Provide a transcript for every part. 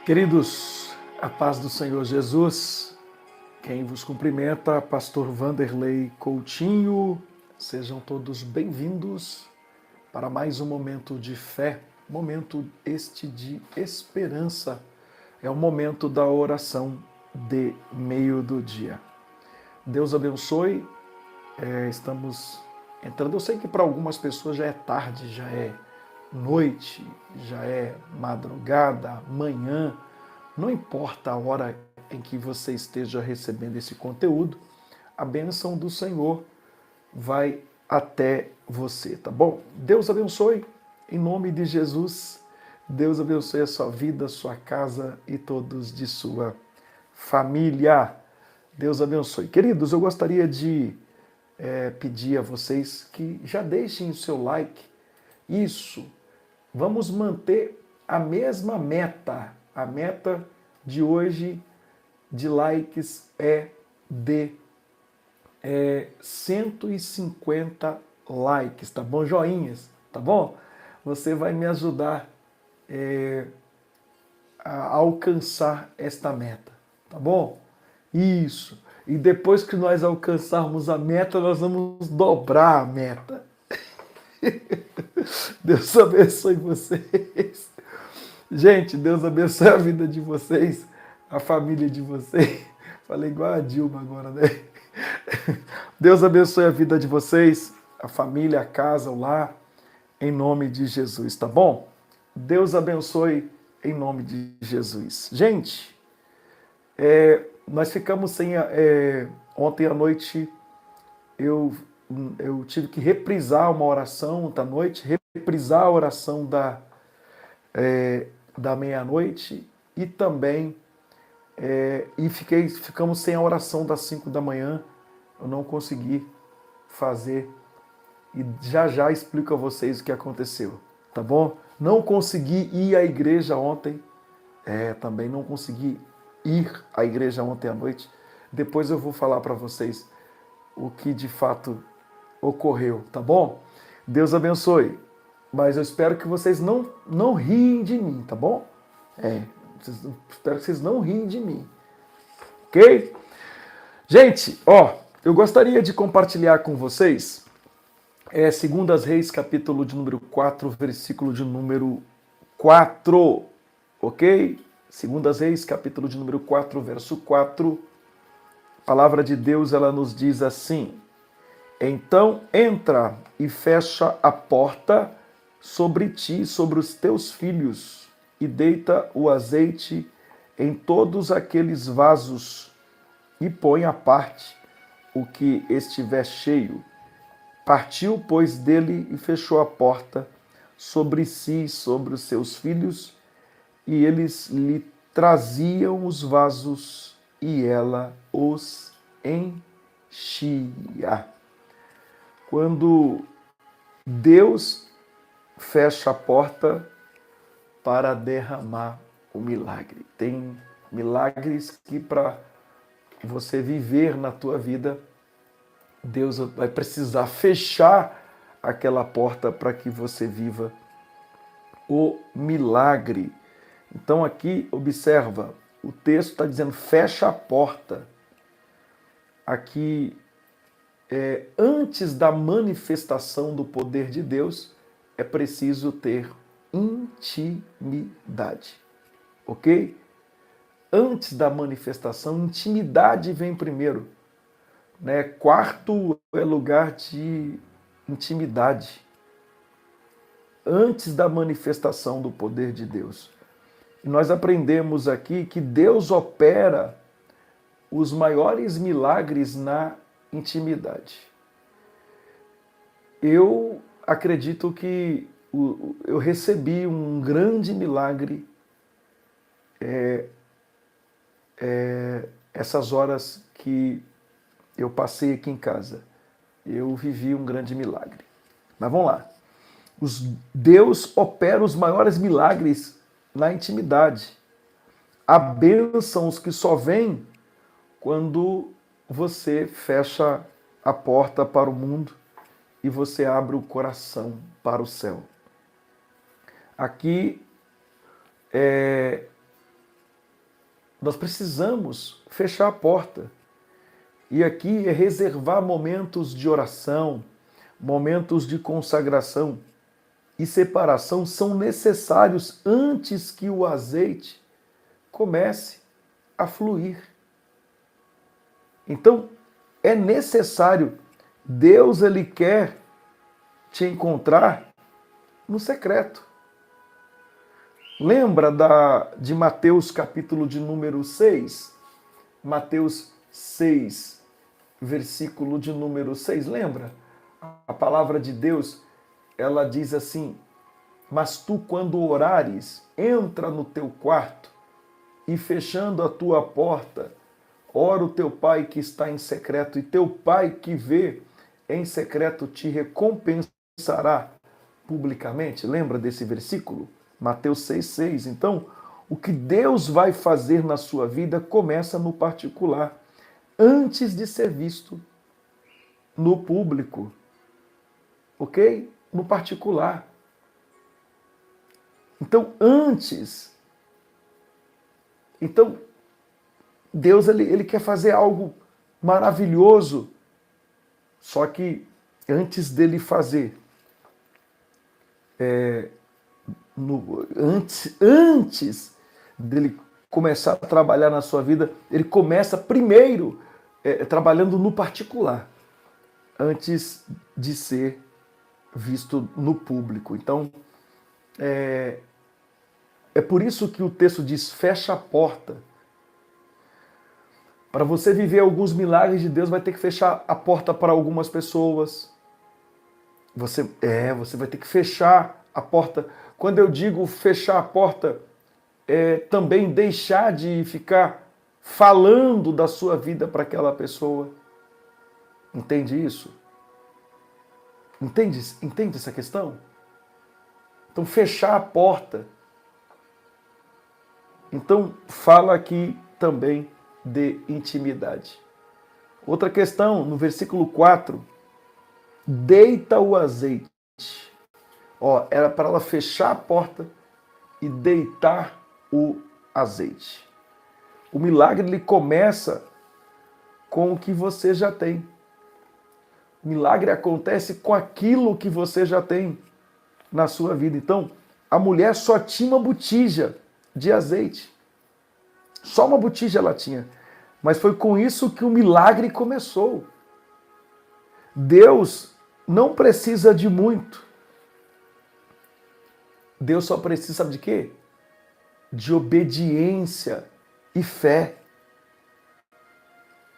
Queridos, a paz do Senhor Jesus, quem vos cumprimenta, Pastor Vanderlei Coutinho, sejam todos bem-vindos para mais um momento de fé, momento este de esperança, é o momento da oração de meio do dia. Deus abençoe, estamos entrando, eu sei que para algumas pessoas já é tarde, já é noite, já é madrugada, manhã, não importa a hora em que você esteja recebendo esse conteúdo, a bênção do Senhor vai até você, tá bom? Deus abençoe, em nome de Jesus. Deus abençoe a sua vida, a sua casa e todos de sua família. Deus abençoe. Queridos, eu gostaria de pedir a vocês que já deixem o seu like. Isso, vamos manter a mesma meta. A meta de hoje de likes é de 150 likes, tá bom? Joinhas, tá bom? Você vai me ajudar a alcançar esta meta, tá bom? Isso. E depois que nós alcançarmos a meta, nós vamos dobrar a meta. Deus abençoe vocês. Gente, Deus abençoe a vida de vocês, a família de vocês. Falei igual a Dilma agora, né? Deus abençoe a vida de vocês, a família, a casa, o lar, em nome de Jesus, tá bom? Deus abençoe em nome de Jesus. Gente, nós ficamos sem. Ontem à noite eu, eu tive que reprisar uma oração ontem à noite, reprisar a oração da meia-noite e também ficamos sem a oração das 5 da manhã. Eu não consegui fazer e já já explico a vocês o que aconteceu, tá bom? Não consegui ir à igreja ontem, também não consegui ir à igreja ontem à noite. Depois eu vou falar para vocês o que de fato ocorreu, tá bom? Deus abençoe. Mas eu espero que vocês não riem de mim, tá bom? Espero que vocês não riem de mim. Ok? Gente, eu gostaria de compartilhar com vocês 2 Reis, capítulo de número 4, versículo de número 4. Ok? 2 Reis, capítulo de número 4, verso 4. A palavra de Deus, ela nos diz assim: então entra e fecha a porta sobre ti, sobre os teus filhos, e deita o azeite em todos aqueles vasos, e põe à parte o que estiver cheio. Partiu, pois, dele e fechou a porta sobre si e sobre os seus filhos, e eles lhe traziam os vasos, e ela os enchia. Quando Deus fecha a porta para derramar o milagre. Tem milagres que para você viver na tua vida, Deus vai precisar fechar aquela porta para que você viva o milagre. Então aqui, observa, o texto está dizendo fecha a porta. Aqui, antes da manifestação do poder de Deus, é preciso ter intimidade, ok? Antes da manifestação, intimidade vem primeiro, né? Quarto é lugar de intimidade, antes da manifestação do poder de Deus. E nós aprendemos aqui que Deus opera os maiores milagres na intimidade. Eu acredito que eu recebi um grande milagre essas horas que eu passei aqui em casa. Eu vivi um grande milagre. Mas vamos lá. Deus opera os maiores milagres na intimidade. Há bênçãos que só vêm quando você fecha a porta para o mundo e você abre o coração para o céu. Aqui Nós precisamos fechar a porta. E aqui é reservar momentos de oração, momentos de consagração e separação são necessários antes que o azeite comece a fluir. Então, é necessário. Deus, ele quer te encontrar no secreto. Lembra de Mateus capítulo de número 6? Mateus 6, versículo de número 6, lembra? A palavra de Deus, ela diz assim: mas tu, quando orares, entra no teu quarto e fechando a tua porta, ora o teu pai que está em secreto, e teu pai que vê em secreto te recompensará publicamente. Lembra desse versículo? Mateus 6,6. Então, o que Deus vai fazer na sua vida começa no particular, antes de ser visto no público. Ok? No particular. Então, antes. Então, Deus ele quer fazer algo maravilhoso, só que antes dele fazer, antes dele começar a trabalhar na sua vida, ele começa primeiro trabalhando no particular, antes de ser visto no público. Então, é por isso que o texto diz: fecha a porta. Para você viver alguns milagres de Deus, vai ter que fechar a porta para algumas pessoas. Você vai ter que fechar a porta. Quando eu digo fechar a porta, é também deixar de ficar falando da sua vida para aquela pessoa. Entende isso? Entende essa questão? Então, fechar a porta. Então, fala aqui também de intimidade. Outra questão, no versículo 4, deita o azeite. Era para ela fechar a porta e deitar o azeite. O milagre ele começa com o que você já tem. O milagre acontece com aquilo que você já tem na sua vida. Então, a mulher só tinha uma botija de azeite. Só uma botija ela tinha. Mas foi com isso que o milagre começou. Deus não precisa de muito. Deus só precisa, sabe de quê? De obediência e fé.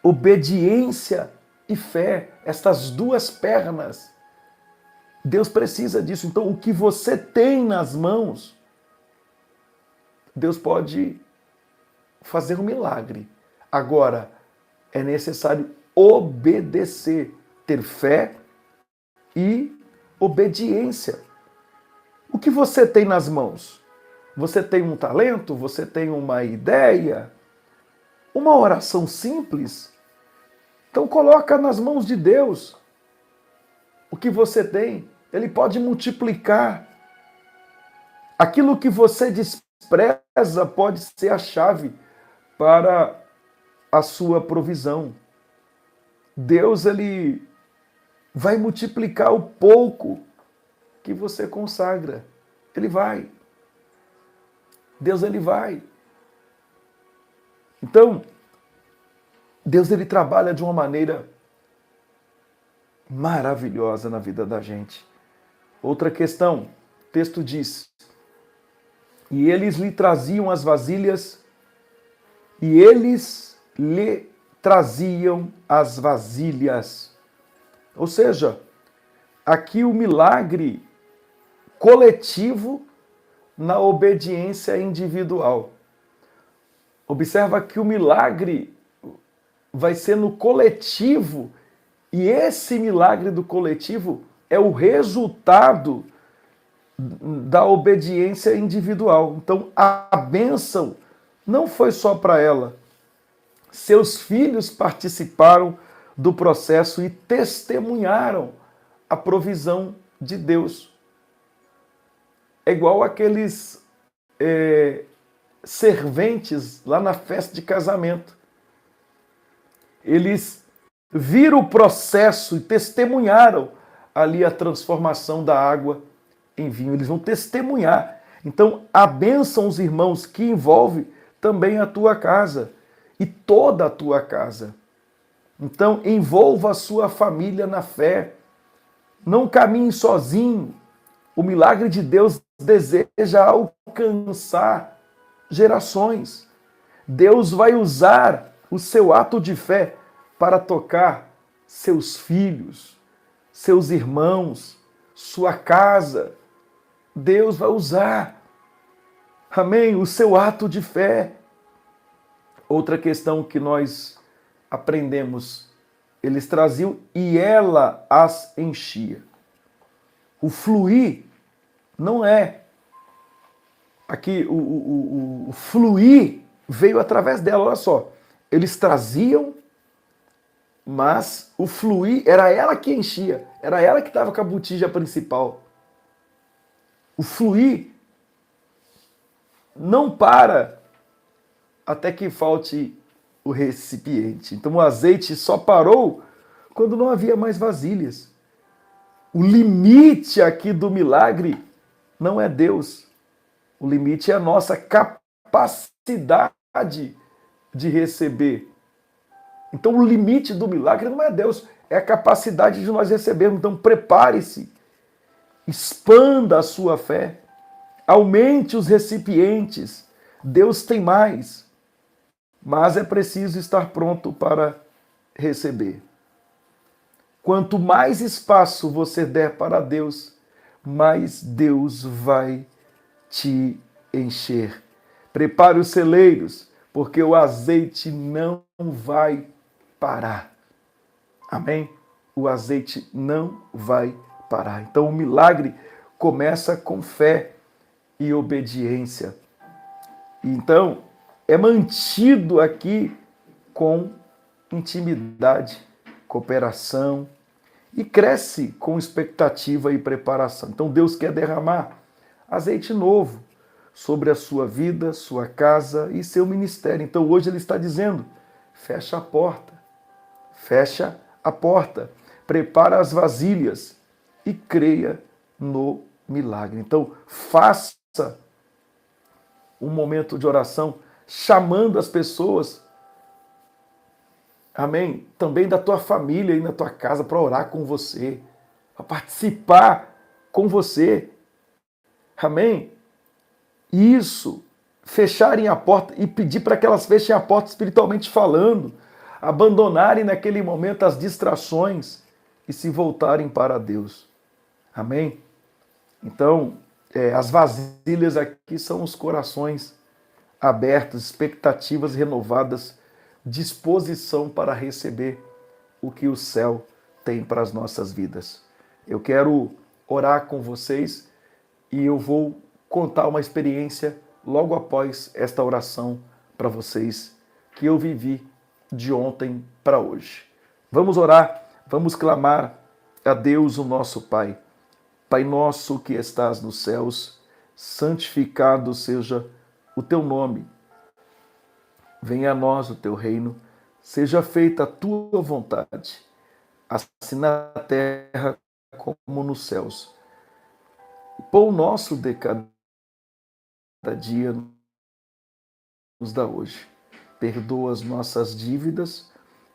Obediência e fé. Estas duas pernas. Deus precisa disso. Então, o que você tem nas mãos, Deus pode fazer um milagre. Agora, é necessário obedecer, ter fé e obediência. O que você tem nas mãos? Você tem um talento? Você tem uma ideia? Uma oração simples? Então coloca nas mãos de Deus o que você tem. Ele pode multiplicar. Aquilo que você despreza pode ser a chave para a sua provisão. Deus, ele vai multiplicar o pouco que você consagra. Ele vai. Deus, ele vai. Então, Deus, ele trabalha de uma maneira maravilhosa na vida da gente. Outra questão, o texto diz: e eles lhe traziam as vasilhas, e eles lhe traziam as vasilhas. Ou seja, aqui o milagre coletivo na obediência individual. Observa que o milagre vai ser no coletivo, e esse milagre do coletivo é o resultado da obediência individual. Então, a bênção não foi só para ela. Seus filhos participaram do processo e testemunharam a provisão de Deus. É igual aqueles serventes lá na festa de casamento. Eles viram o processo e testemunharam ali a transformação da água em vinho. Eles vão testemunhar. Então, a bênção, os irmãos, que envolve também a tua casa e toda a tua casa. Então, envolva a sua família na fé. Não caminhe sozinho. O milagre de Deus deseja alcançar gerações. Deus vai usar o seu ato de fé para tocar seus filhos, seus irmãos, sua casa. Deus vai usar, amém, o seu ato de fé. Outra questão que nós aprendemos, eles traziam e ela as enchia. O fluir não é. Aqui, o fluir veio através dela, olha só. Eles traziam, mas o fluir era ela que enchia, era ela que estava com a botija principal. O fluir não para até que falte o recipiente. Então o azeite só parou quando não havia mais vasilhas. O limite aqui do milagre não é Deus. O limite é a nossa capacidade de receber. Então o limite do milagre não é Deus, é a capacidade de nós recebermos. Então prepare-se, expanda a sua fé, aumente os recipientes. Deus tem mais, mas é preciso estar pronto para receber. Quanto mais espaço você der para Deus, mais Deus vai te encher. Prepare os celeiros, porque o azeite não vai parar. Amém? O azeite não vai parar. Então o milagre começa com fé e obediência. Então é mantido aqui com intimidade, cooperação e cresce com expectativa e preparação. Então Deus quer derramar azeite novo sobre a sua vida, sua casa e seu ministério. Então hoje ele está dizendo, fecha a porta, prepara as vasilhas e creia no milagre. Então faça um momento de oração, chamando as pessoas, amém, também da tua família e na tua casa para orar com você, para participar com você, amém? Isso, fecharem a porta e pedir para que elas fechem a porta espiritualmente falando, abandonarem naquele momento as distrações e se voltarem para Deus. Amém? Então, as vasilhas aqui são os corações abertos, expectativas renovadas, disposição para receber o que o céu tem para as nossas vidas. Eu quero orar com vocês e eu vou contar uma experiência logo após esta oração para vocês que eu vivi de ontem para hoje. Vamos orar, vamos clamar a Deus, o nosso Pai. Pai nosso que estás nos céus, santificado seja o teu nome. Venha a nós o teu reino, seja feita a tua vontade, assim na terra como nos céus. O pão nosso de cada dia nos dá hoje. Perdoa as nossas dívidas,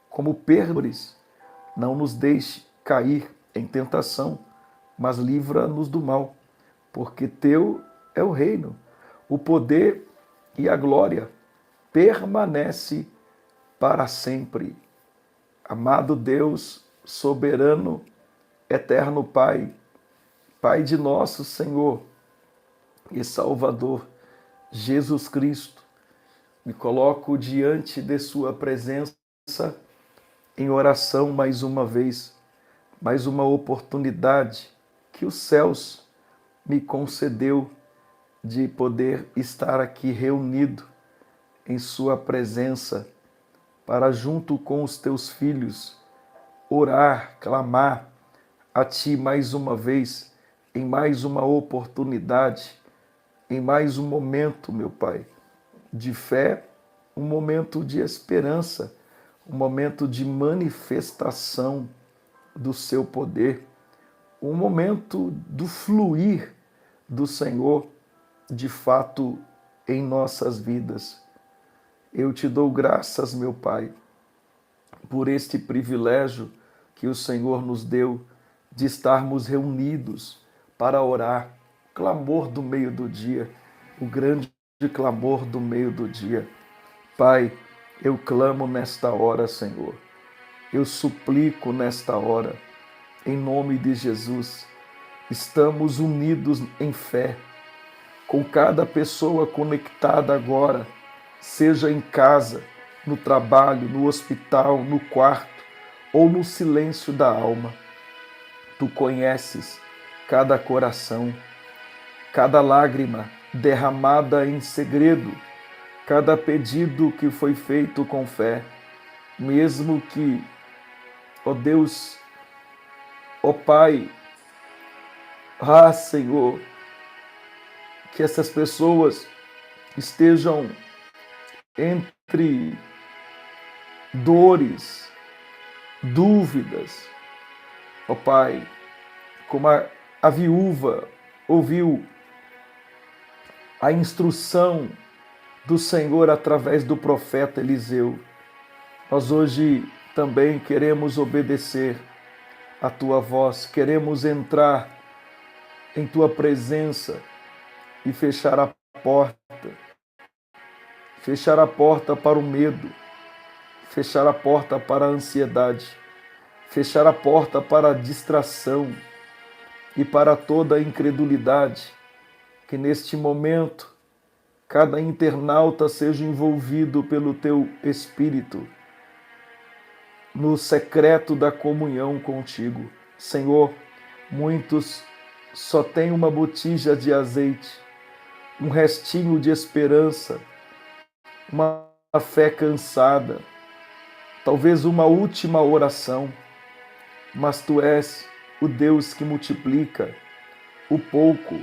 como perdoes. Não nos deixe cair em tentação, mas livra-nos do mal, porque teu é o reino, o poder e a glória permanece para sempre. Amado Deus, soberano, eterno Pai, Pai de nosso Senhor e Salvador, Jesus Cristo, me coloco diante de sua presença em oração mais uma vez, mais uma oportunidade que os céus me concedeu de poder estar aqui reunido em sua presença para, junto com os teus filhos, orar, clamar a ti mais uma vez, em mais uma oportunidade, em mais um momento, meu Pai. de fé, um momento de esperança, um momento de manifestação do seu poder, um momento do fluir do Senhor, de fato, em nossas vidas. Eu te dou graças, meu Pai, por este privilégio que o Senhor nos deu de estarmos reunidos para orar, clamor do meio do dia, o grande clamor do meio do dia. Pai, eu clamo nesta hora, Senhor. Eu suplico nesta hora, em nome de Jesus. Estamos unidos em fé, com cada pessoa conectada agora, seja em casa, no trabalho, no hospital, no quarto ou no silêncio da alma. Tu conheces cada coração, cada lágrima derramada em segredo, cada pedido que foi feito com fé, mesmo que, ó Deus, ó Pai, Senhor, que essas pessoas estejam entre dores, dúvidas, ó Pai, como a viúva ouviu a instrução do Senhor através do profeta Eliseu. Nós hoje também queremos obedecer a tua voz, queremos entrar em tua presença e fechar a porta para o medo, fechar a porta para a ansiedade, fechar a porta para a distração e para toda a incredulidade, que neste momento cada internauta seja envolvido pelo teu Espírito no secreto da comunhão contigo. Senhor, muitos só têm uma botija de azeite, um restinho de esperança, uma fé cansada, talvez uma última oração, mas tu és o Deus que multiplica o pouco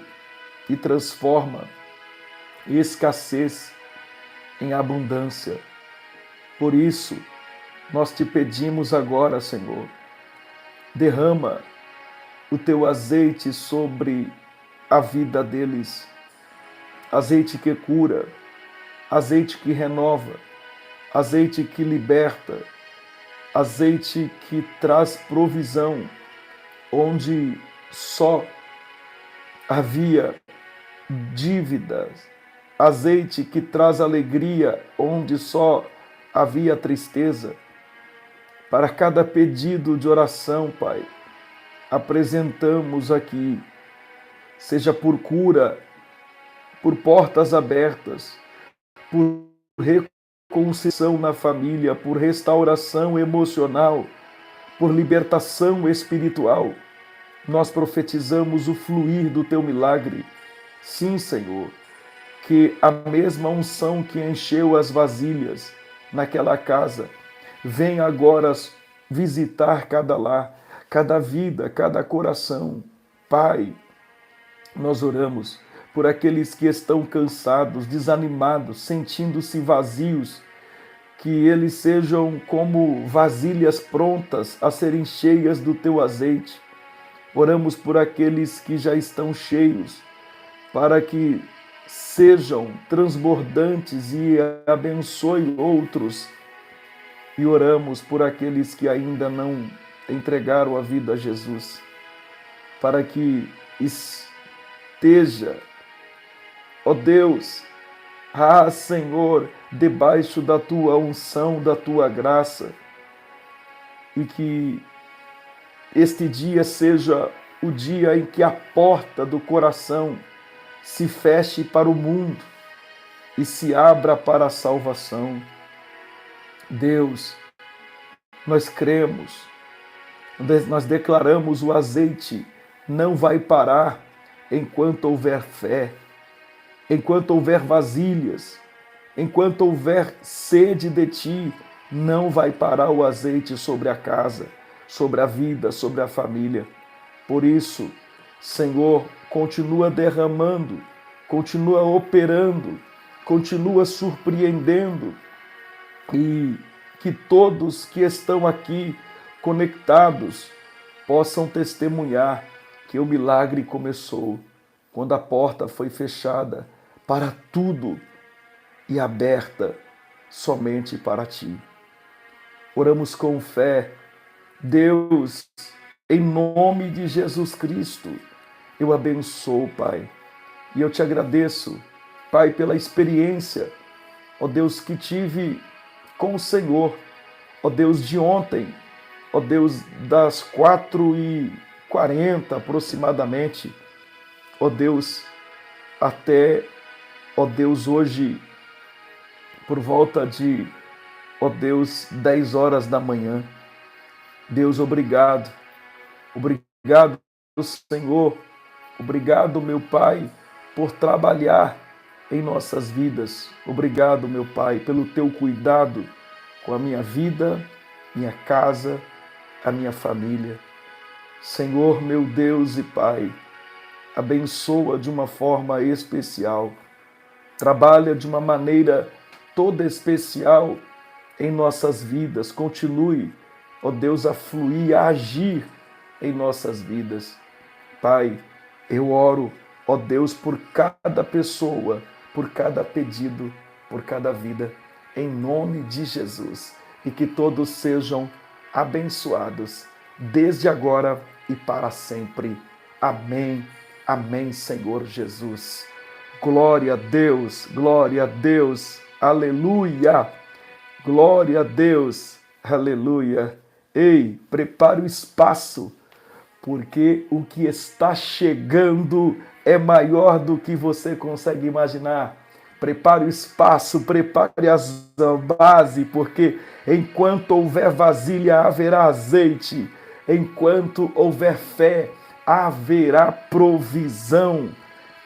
e transforma escassez em abundância. Por isso, nós te pedimos agora, Senhor, derrama o teu azeite sobre a vida deles, azeite que cura, azeite que renova, azeite que liberta, azeite que traz provisão, onde só havia dívidas, azeite que traz alegria, onde só havia tristeza. Para cada pedido de oração, Pai, apresentamos aqui, seja por cura, por portas abertas, por reconciliação na família, por restauração emocional, por libertação espiritual. Nós profetizamos o fluir do teu milagre. Sim, Senhor, que a mesma unção que encheu as vasilhas naquela casa venha agora visitar cada lar, cada vida, cada coração. Pai, nós oramos por aqueles que estão cansados, desanimados, sentindo-se vazios, que eles sejam como vasilhas prontas a serem cheias do teu azeite. Oramos por aqueles que já estão cheios, para que sejam transbordantes e abençoe outros. E oramos por aqueles que ainda não entregaram a vida a Jesus, para que esteja, ó Deus, Senhor, debaixo da tua unção, da tua graça, e que este dia seja o dia em que a porta do coração se feche para o mundo e se abra para a salvação. Deus, nós cremos, nós declaramos: o azeite não vai parar enquanto houver fé, enquanto houver vasilhas, enquanto houver sede de ti, não vai parar o azeite sobre a casa, sobre a vida, sobre a família. Por isso, Senhor, continua derramando, continua operando continua surpreendendo e que todos que estão aqui conectados possam testemunhar que o milagre começou quando a porta foi fechada para tudo e aberta somente para ti. Oramos com fé. Deus, em nome de Jesus Cristo, eu abençoo, Pai, e eu te agradeço, Pai, pela experiência, ó Deus, que tive com o Senhor, ó Deus, de ontem, ó Deus, das 4h40 aproximadamente, ó Deus, até, ó Deus, hoje, por volta de, ó Deus, 10 horas da manhã. Deus, obrigado. Obrigado, Senhor. Obrigado, meu Pai, por trabalhar em nossas vidas. Obrigado, meu Pai, pelo teu cuidado com a minha vida, minha casa, a minha família. Senhor, meu Deus e Pai, abençoa de uma forma especial. Trabalha de uma maneira toda especial em nossas vidas. Continue, ó Deus, a fluir, a agir em nossas vidas. Pai, eu oro, ó Deus, por cada pessoa, por cada pedido, por cada vida, em nome de Jesus. E que todos sejam abençoados, desde agora e para sempre. Amém. Amém, Senhor Jesus. Glória a Deus, glória a Deus, aleluia. Glória a Deus, aleluia. Ei, prepare o espaço, porque o que está chegando é maior do que você consegue imaginar. Prepare o espaço, prepare a base, porque enquanto houver vasilha, haverá azeite. Enquanto houver fé, haverá provisão.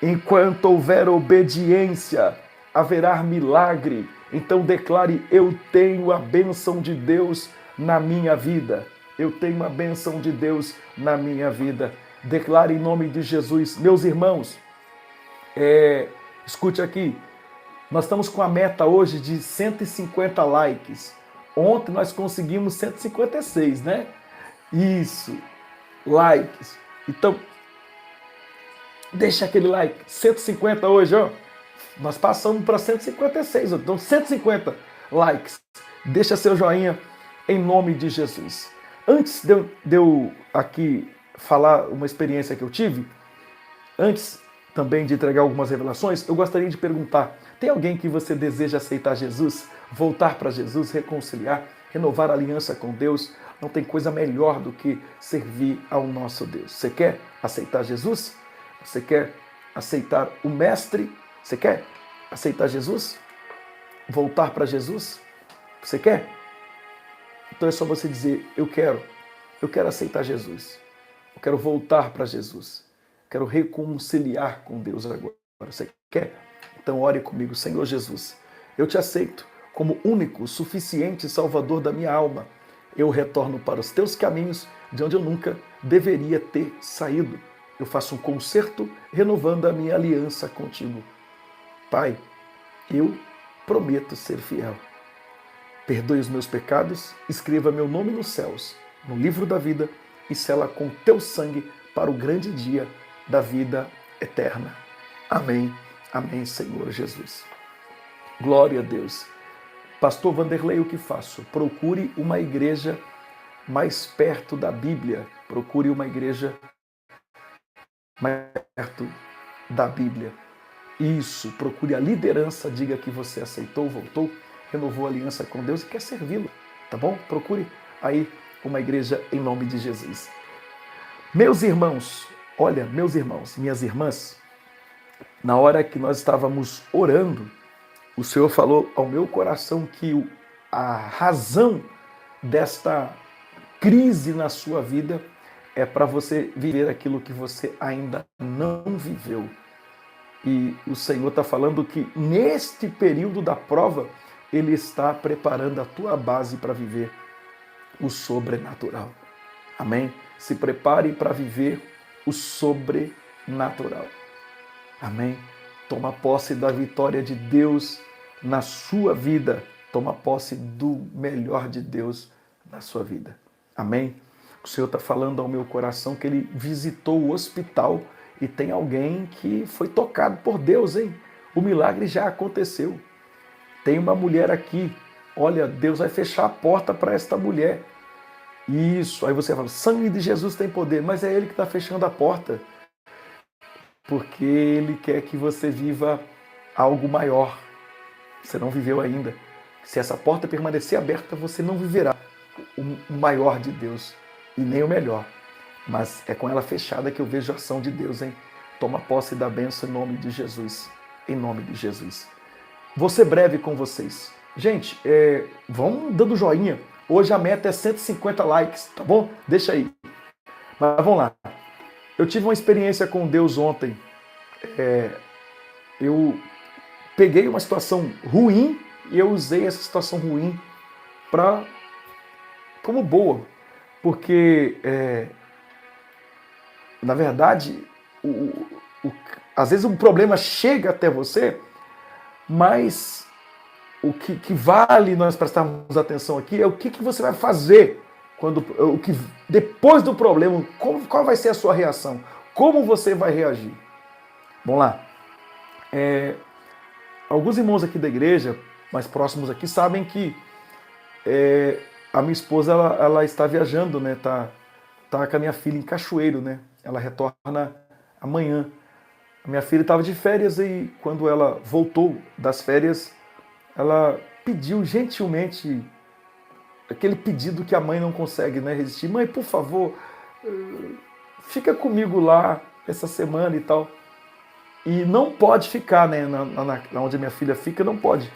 Enquanto houver obediência, haverá milagre. Então declare: eu tenho a bênção de Deus na minha vida. Eu tenho a bênção de Deus na minha vida. Declare em nome de Jesus. Meus irmãos, escute aqui. Nós estamos com a meta hoje de 150 likes. Ontem nós conseguimos 156, né? Isso, likes. Então, deixa aquele like. 150 hoje, ó. Nós passamos para 156, então 150 likes. Deixa seu joinha em nome de Jesus. Antes de eu aqui falar uma experiência que eu tive, antes também de entregar algumas revelações, eu gostaria de perguntar: tem alguém que você deseja aceitar Jesus, voltar para Jesus, reconciliar, renovar a aliança com Deus? Não tem coisa melhor do que servir ao nosso Deus. Você quer aceitar Jesus? Você quer aceitar o Mestre? Você quer aceitar Jesus? Voltar para Jesus? Você quer? Então é só você dizer: eu quero aceitar Jesus. Eu quero voltar para Jesus. Quero reconciliar com Deus agora. Você quer? Então ore comigo. Senhor Jesus, eu te aceito como único, suficiente Salvador da minha alma. Eu retorno para os teus caminhos, de onde eu nunca deveria ter saído. Eu faço um concerto renovando a minha aliança contigo. Pai, eu prometo ser fiel. Perdoe os meus pecados, escreva meu nome nos céus, no livro da vida, e sela com teu sangue para o grande dia da vida eterna. Amém. Amém, Senhor Jesus. Glória a Deus. Pastor Vanderlei, o que faço? Procure uma igreja mais perto da Bíblia. Procure uma igreja mais perto da Bíblia. Isso, procure a liderança, diga que você aceitou, voltou, renovou a aliança com Deus e quer servi-lo, tá bom? Procure aí uma igreja em nome de Jesus. Meus irmãos, olha, meus irmãos, minhas irmãs, na hora que nós estávamos orando, o Senhor falou ao meu coração que a razão desta crise na sua vida é para você viver aquilo que você ainda não viveu. E o Senhor está falando que neste período da prova, Ele está preparando a tua base para viver o sobrenatural. Amém? Se prepare para viver o sobrenatural. Amém? Toma posse da vitória de Deus na sua vida. Toma posse do melhor de Deus na sua vida. Amém? O Senhor está falando ao meu coração que Ele visitou o hospital e tem alguém que foi tocado por Deus, hein? O milagre já aconteceu. Tem uma mulher aqui. Olha, Deus vai fechar a porta para esta mulher. Isso. Aí você fala, sangue de Jesus tem poder, mas é Ele que está fechando a porta. Porque Ele quer que você viva algo maior. Você não viveu ainda. Se essa porta permanecer aberta, você não viverá o maior de Deus e nem o melhor. Mas é com ela fechada que eu vejo a ação de Deus, hein? Toma posse da bênção em nome de Jesus. Em nome de Jesus. Vou ser breve com vocês. Gente, vão dando joinha. Hoje a meta é 150 likes, tá bom? Deixa aí. Mas vamos lá. Eu tive uma experiência com Deus ontem. Eu peguei uma situação ruim e eu usei essa situação ruim como boa. Porque, na verdade, às vezes um problema chega até você, mas o que vale nós prestarmos atenção aqui é o que você vai fazer depois do problema, qual vai ser a sua reação, como você vai reagir. Vamos lá. Alguns irmãos aqui da igreja, mais próximos aqui, sabem que a minha esposa ela está viajando, né? Tá com a minha filha em Cachoeiro, né? Ela retorna amanhã. A minha filha estava de férias e quando ela voltou das férias, ela pediu gentilmente aquele pedido que a mãe não consegue, né, resistir. Mãe, por favor, fica comigo lá essa semana e tal. E não pode ficar, né, onde a minha filha fica, não pode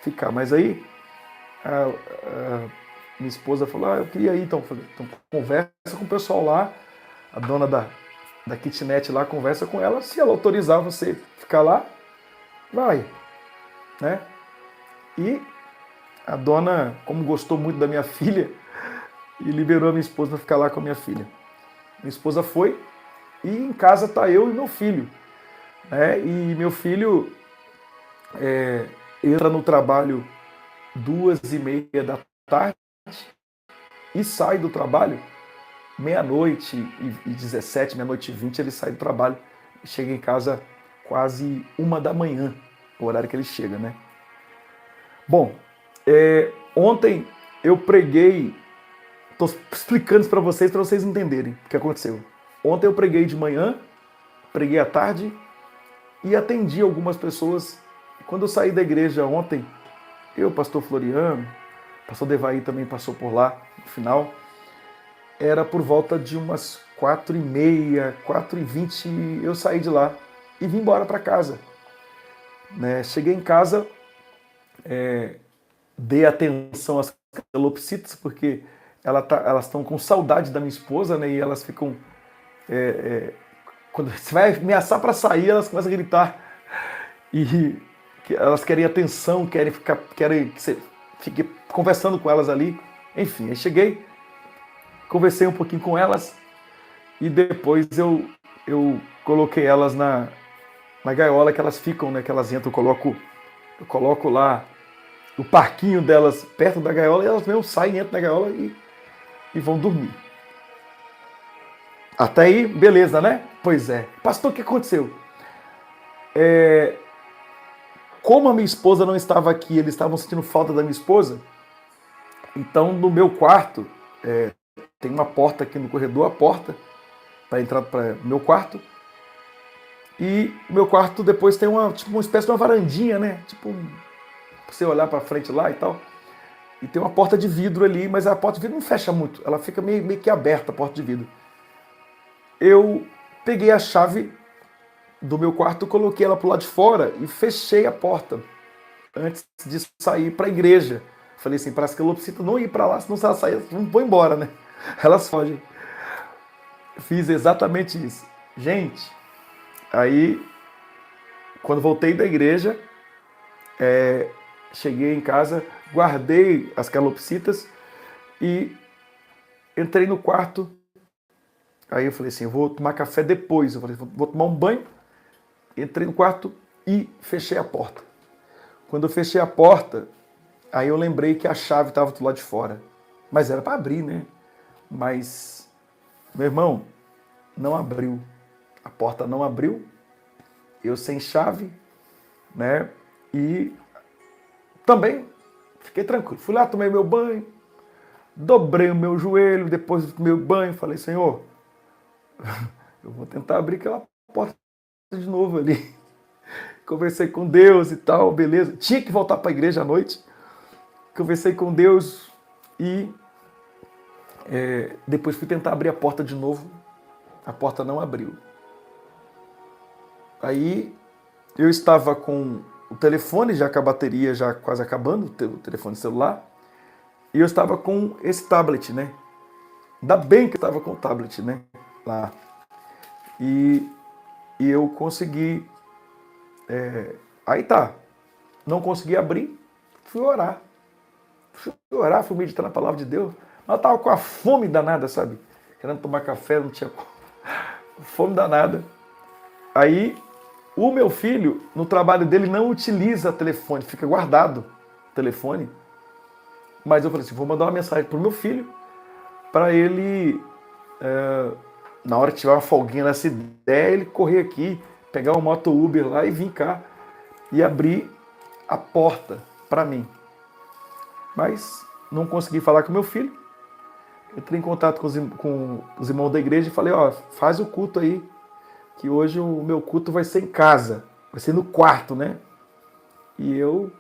ficar. Mas aí minha esposa falou, eu queria ir, então conversa com o pessoal lá, a dona da kitnet lá, conversa com ela, se ela autorizar você ficar lá, vai, né? E a dona, como gostou muito da minha filha, e liberou a minha esposa para ficar lá com a minha filha. Minha esposa foi e em casa tá eu e meu filho, né? E meu filho entra no trabalho 2h30 da tarde e sai do trabalho meia-noite e 17, meia-noite e 20, ele sai do trabalho e chega em casa quase 1h, o horário que ele chega, né? Bom, ontem eu preguei, estou explicando isso para vocês entenderem o que aconteceu. Ontem eu preguei de manhã, preguei à tarde e atendi algumas pessoas. Quando eu saí da igreja ontem, pastor Floriano, pastor Devaí também passou por lá no final, era por volta de umas 4h30, 4h20, eu saí de lá e vim embora para casa. Né? Cheguei em casa, dei atenção às calopsitas, porque elas estão com saudade da minha esposa, né? E elas ficam... quando você vai ameaçar para sair, elas começam a gritar. E elas querem atenção, querem que você fique conversando com elas ali. Enfim, aí cheguei, conversei um pouquinho com elas e depois eu coloquei elas na gaiola que elas ficam, né? Que elas entram, eu coloco lá o parquinho delas perto da gaiola e elas mesmo saem, entram na gaiola e vão dormir. Até aí, beleza, né? Pois é. Pastor, o que aconteceu? Como a minha esposa não estava aqui, eles estavam sentindo falta da minha esposa, então no meu quarto, tem uma porta aqui no corredor, a porta para entrar para o meu quarto, e o meu quarto depois tem uma espécie de uma varandinha, né? Pra você olhar para frente lá e tal. E tem uma porta de vidro ali, mas a porta de vidro não fecha muito, ela fica meio que aberta, a porta de vidro. Eu peguei a chave do meu quarto, coloquei ela pro lado de fora e fechei a porta antes de sair para a igreja. Falei assim, para as calopsitas não ir para lá, senão se elas saírem, não vão embora, né? Elas fogem. Fiz exatamente isso. Gente, aí, quando voltei da igreja, cheguei em casa, guardei as calopsitas e entrei no quarto. Aí eu falei assim, eu vou tomar café depois. Eu falei, vou tomar um banho. Entrei no quarto, e fechei a porta. Quando eu fechei a porta, aí eu lembrei que a chave estava do lado de fora. Mas era para abrir, né? Mas, meu irmão, não abriu. A porta não abriu. Eu sem chave, né? E também fiquei tranquilo. Fui lá, tomei meu banho, dobrei o meu joelho, depois do meu banho, falei, Senhor, eu vou tentar abrir aquela porta de novo ali. Conversei com Deus e tal, beleza. Tinha que voltar para a igreja à noite. Conversei com Deus e depois fui tentar abrir a porta de novo. A porta não abriu. Aí eu estava com o telefone, já com a bateria já quase acabando, o telefone celular, e eu estava com esse tablet, né? Ainda bem que eu estava com o tablet, né? Lá. E eu consegui. Aí tá. Não consegui abrir, fui orar. Fui orar, fui meditar na palavra de Deus. Mas eu estava com a fome danada, sabe? Querendo tomar café, não tinha fome danada. Aí o meu filho, no trabalho dele, não utiliza telefone, fica guardado o telefone. Mas eu falei assim, vou mandar uma mensagem pro meu filho, para ele, na hora que tiver uma folguinha nessa ideia, ele correr aqui, pegar um moto Uber lá e vir cá e abrir a porta para mim. Mas não consegui falar com meu filho. Entrei em contato com os irmãos da igreja e falei, ó, faz o culto aí, que hoje o meu culto vai ser em casa, vai ser no quarto, né? E eu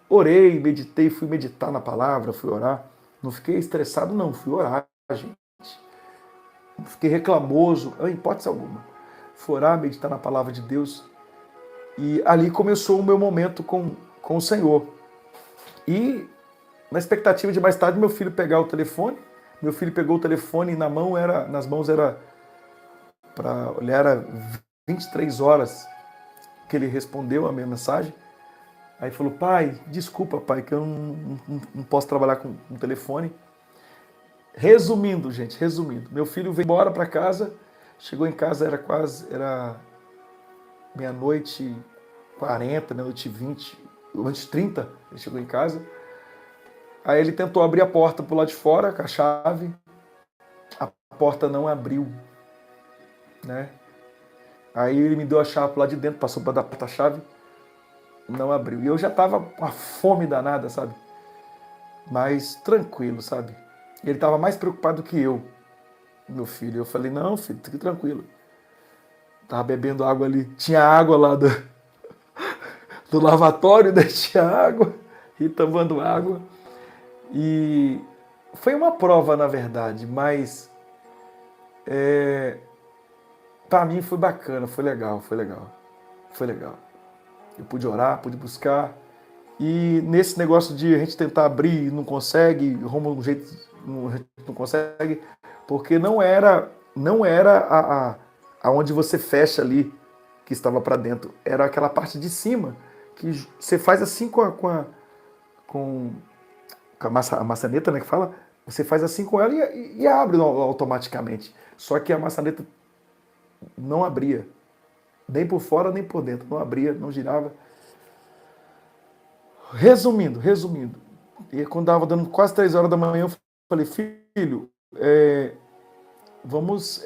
orei, meditei, fui meditar na palavra, fui orar. Não fiquei estressado, não, fui orar, gente. Não fiquei reclamoso, em hipótese alguma. Fui orar, meditar na palavra de Deus. E ali começou o meu momento com o Senhor. E na expectativa de mais tarde meu filho pegar o telefone, meu filho pegou o telefone e nas mãos era 23 horas que ele respondeu a minha mensagem. Aí falou, pai, desculpa, pai, que eu não posso trabalhar com o telefone. Resumindo, gente, meu filho veio embora para casa, chegou em casa, era meia-noite 40, meia-noite 20, antes 30, ele chegou em casa. Aí ele tentou abrir a porta pro lado de fora com a chave, a porta não abriu, né? Aí ele me deu a chave pro lado de dentro, passou para dar a chave, não abriu. E eu já tava com a fome danada, sabe? Mas tranquilo, sabe? E ele tava mais preocupado que eu, meu filho. Eu falei, não, filho, fique tranquilo. Tava bebendo água ali. Tinha água lá do lavatório, né? Tinha água. E tomando água. E foi uma prova, na verdade, mas para mim foi bacana, foi legal. Eu pude orar, pude buscar. E nesse negócio de a gente tentar abrir e não consegue, arruma um jeito, não consegue, porque não era aonde você fecha ali que estava para dentro, era aquela parte de cima que você faz assim com a maçaneta, né, que fala, você faz assim com ela e abre automaticamente. Só que a maçaneta não abria, nem por fora nem por dentro, não abria, não girava. Resumindo, e quando estava dando quase 3 horas da manhã, eu falei, filho, vamos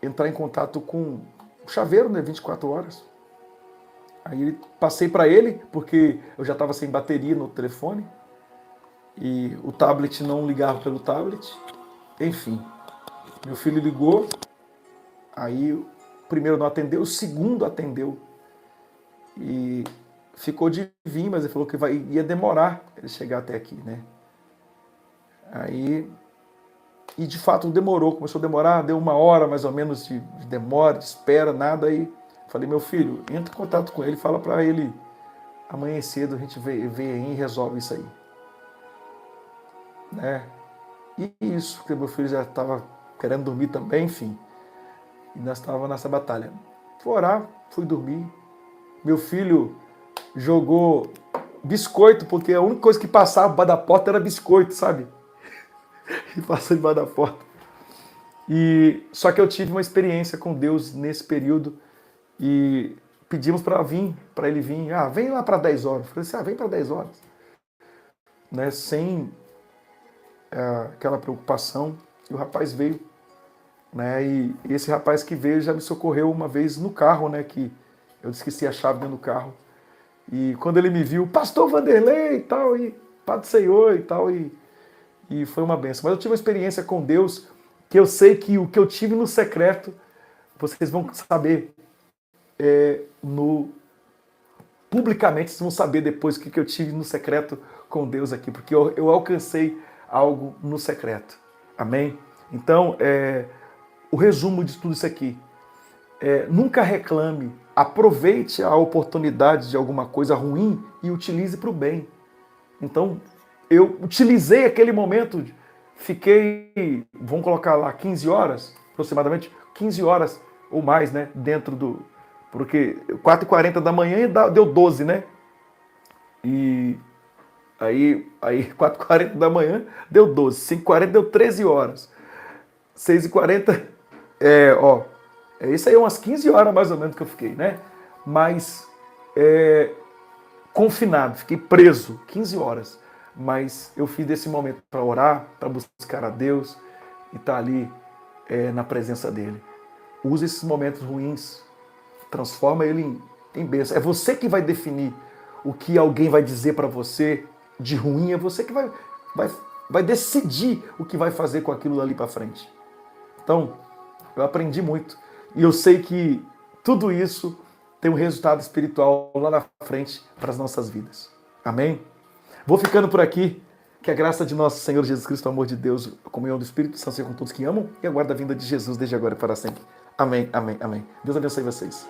entrar em contato com o chaveiro, né, 24 horas. Aí passei para ele, porque eu já estava sem bateria no telefone, e o tablet não ligava pelo tablet. Enfim, meu filho ligou, aí o primeiro não atendeu, o segundo atendeu. E ficou de vir, mas ele falou que ia demorar ele chegar até aqui, né? Aí, e de fato demorou, começou a demorar, deu 1 hora mais ou menos de demora, de espera, nada. Aí falei, meu filho, entra em contato com ele, fala para ele, amanhã cedo a gente vê aí e resolve isso aí. Né? E isso, porque meu filho já estava querendo dormir também, enfim. E nós estávamos nessa batalha. Fui orar, fui dormir. Meu filho jogou biscoito, porque a única coisa que passava debaixo da porta era biscoito, sabe? E passou debaixo da porta. Só que eu tive uma experiência com Deus nesse período e pedimos para ele vir. Ah, vem lá para 10 horas. Eu falei assim, vem para 10 horas. Né, sem aquela preocupação. E o rapaz veio. Né, e esse rapaz que veio já me socorreu uma vez no carro, né, que eu esqueci a chave dentro do carro. E quando ele me viu, pastor Vanderlei e tal, e Pai do Senhor e tal, e foi uma benção. Mas eu tive uma experiência com Deus, que eu sei que o que eu tive no secreto, vocês vão saber publicamente, vocês vão saber depois o que eu tive no secreto com Deus aqui, porque eu alcancei algo no secreto. Amém? Então, o resumo de tudo isso aqui, nunca reclame, aproveite a oportunidade de alguma coisa ruim e utilize para o bem. Então, eu utilizei aquele momento, fiquei, vamos colocar lá, 15 horas, aproximadamente 15 horas ou mais, né, dentro do... Porque 4h40 da manhã deu 12, né? E aí 4h40 da manhã deu 12, 5h40 deu 13 horas. 6h40, isso aí é umas 15 horas mais ou menos que eu fiquei, né? Mas confinado, fiquei preso 15 horas. Mas eu fiz desse momento para orar, para buscar a Deus e estar ali na presença dele. Use esses momentos ruins, transforma ele em bênção. É você que vai definir o que alguém vai dizer para você de ruim, é você que vai decidir o que vai fazer com aquilo ali para frente. Então, eu aprendi muito. E eu sei que tudo isso tem um resultado espiritual lá na frente para as nossas vidas. Amém? Vou ficando por aqui. Que a graça de nosso Senhor Jesus Cristo, o amor de Deus, a comunhão do Espírito Santo seja com todos que amam e aguarda a vinda de Jesus desde agora e para sempre. Amém, amém, amém. Deus abençoe vocês.